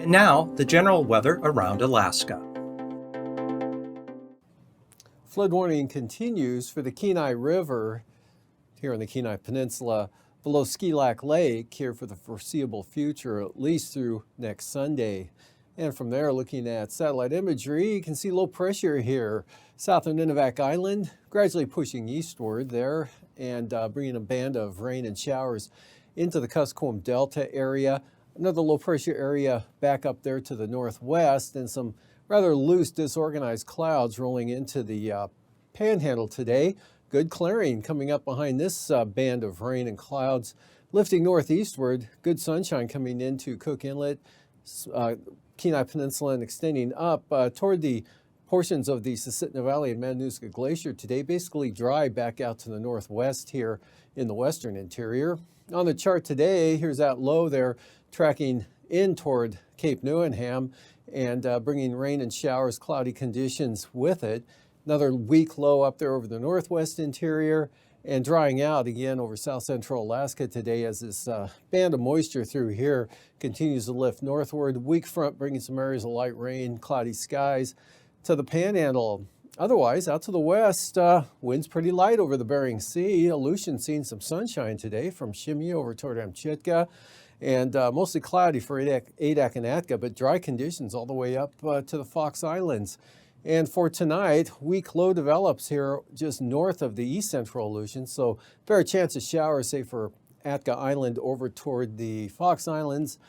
And now, the general weather around Alaska. Flood warning continues for the Kenai River here on the Kenai Peninsula below Ski Lac Lake here for the foreseeable future, at least through next Sunday. And from there, looking at satellite imagery, you can see low pressure here south of Nunivak Island, gradually pushing eastward there and bringing a band of rain and showers into the Kuskokwim Delta area. Another low pressure area back up there to the northwest, and some rather loose, disorganized clouds rolling into the Panhandle today. Good clearing coming up behind this band of rain and clouds, lifting northeastward. Good sunshine coming into Cook Inlet, Kenai Peninsula, and extending up toward the portions of the Susitna Valley and Matanuska Glacier today. Basically dry back out to the northwest here in the western interior. On the chart today, here's that low there tracking in toward Cape Neuenham and bringing rain and showers, cloudy conditions with it. Another weak low up there over the northwest interior and drying out again over south central Alaska today as this band of moisture through here continues to lift northward. Weak front bringing some areas of light rain, cloudy skies to the Panhandle. Otherwise, out to the west, winds pretty light over the Bering Sea. Aleutian seeing some sunshine today from Shimei over toward Amchitka, and mostly cloudy for Adak and Atka, but dry conditions all the way up to the Fox Islands. And for tonight, weak low develops here just north of the east central Aleutian, so fair chance of showers, say for Atka Island over toward the Fox Islands.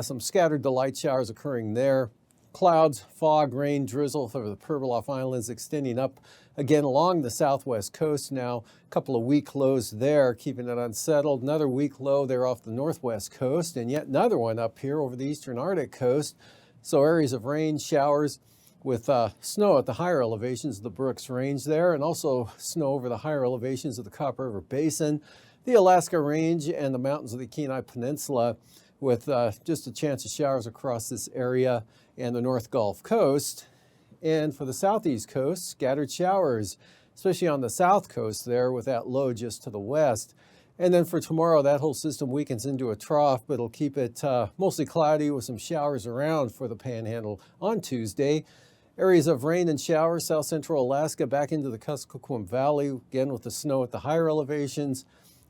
Some scattered to light showers occurring there. Clouds, fog, rain, drizzle over the Pribilof Islands, extending up again along the southwest coast now. A couple of weak lows there, keeping it unsettled. Another weak low there off the northwest coast, and yet another one up here over the eastern Arctic coast. So areas of rain, showers, with snow at the higher elevations of the Brooks Range there, and also snow over the higher elevations of the Copper River Basin, the Alaska Range, and the mountains of the Kenai Peninsula, with just a chance of showers across this area and the North Gulf Coast. And for the southeast coast, scattered showers, especially on the south coast there with that low just to the west. And then for tomorrow, that whole system weakens into a trough, but it'll keep it mostly cloudy with some showers around for the Panhandle on Tuesday. Areas of rain and showers, south central Alaska back into the Kuskokwim Valley, again with the snow at the higher elevations.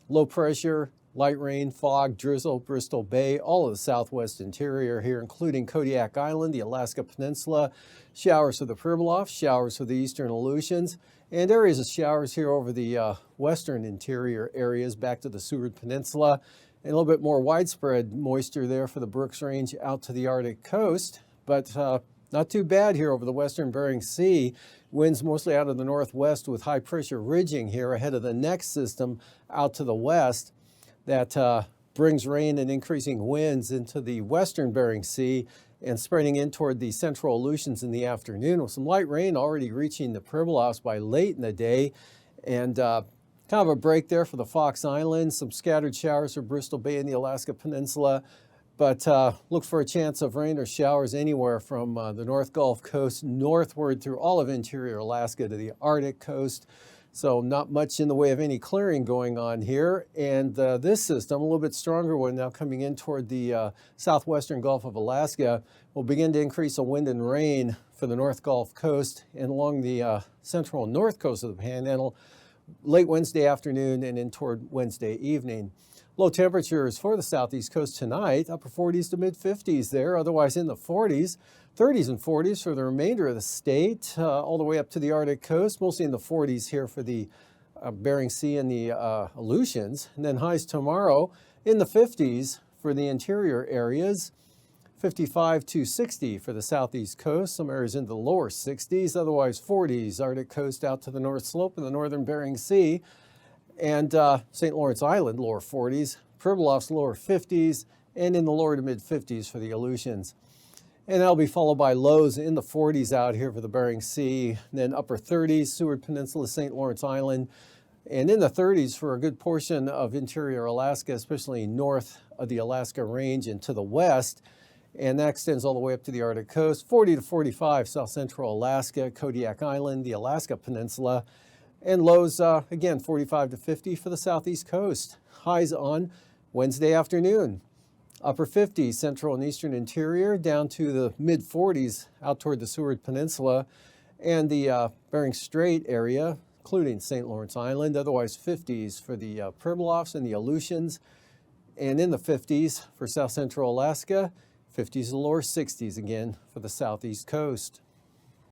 Low pressure, light rain, fog, drizzle, Bristol Bay, all of the southwest interior here, including Kodiak Island, the Alaska Peninsula. Showers for the Pribilof, showers for the eastern Aleutians, and areas of showers here over the western interior areas back to the Seward Peninsula. And a little bit more widespread moisture there for the Brooks Range out to the Arctic coast, but not too bad here over the western Bering Sea. Winds mostly out of the northwest with high pressure ridging here ahead of the next system out to the west that brings rain and increasing winds into the western Bering Sea and spreading in toward the central Aleutians in the afternoon, with some light rain already reaching the Pribilofs by late in the day. And kind of a break there for the Fox Islands, some scattered showers for Bristol Bay and the Alaska Peninsula. But look for a chance of rain or showers anywhere from the North Gulf Coast northward through all of interior Alaska to the Arctic coast. So not much in the way of any clearing going on here. And this system, a little bit stronger one now coming in toward the southwestern Gulf of Alaska, will begin to increase the wind and rain for the North Gulf Coast and along the central and north coast of the Panhandle late Wednesday afternoon and in toward Wednesday evening. Low temperatures for the southeast coast tonight, upper 40s to mid 50s there, otherwise in the 40s, 30s and 40s for the remainder of the state, all the way up to the Arctic coast, mostly in the 40s here for the Bering Sea and the Aleutians. And then highs tomorrow in the 50s for the interior areas, 55 to 60 for the southeast coast, some areas into the lower 60s, otherwise 40s, Arctic coast out to the north slope and the northern Bering Sea. And St. Lawrence Island, lower 40s, Pribilofs, lower 50s, and in the lower to mid 50s for the Aleutians. And that'll be followed by lows in the 40s out here for the Bering Sea, then upper 30s, Seward Peninsula, St. Lawrence Island, and in the 30s for a good portion of interior Alaska, especially north of the Alaska Range and to the west. And that extends all the way up to the Arctic coast, 40 to 45 south central Alaska, Kodiak Island, the Alaska Peninsula. And lows, again, 45 to 50 for the southeast coast. Highs on Wednesday afternoon. Upper 50s, central and eastern interior, down to the mid 40s out toward the Seward Peninsula and the Bering Strait area, including St. Lawrence Island. Otherwise 50s for the Pribilofs and the Aleutians. And in the 50s for south central Alaska, 50s to lower 60s again for the southeast coast.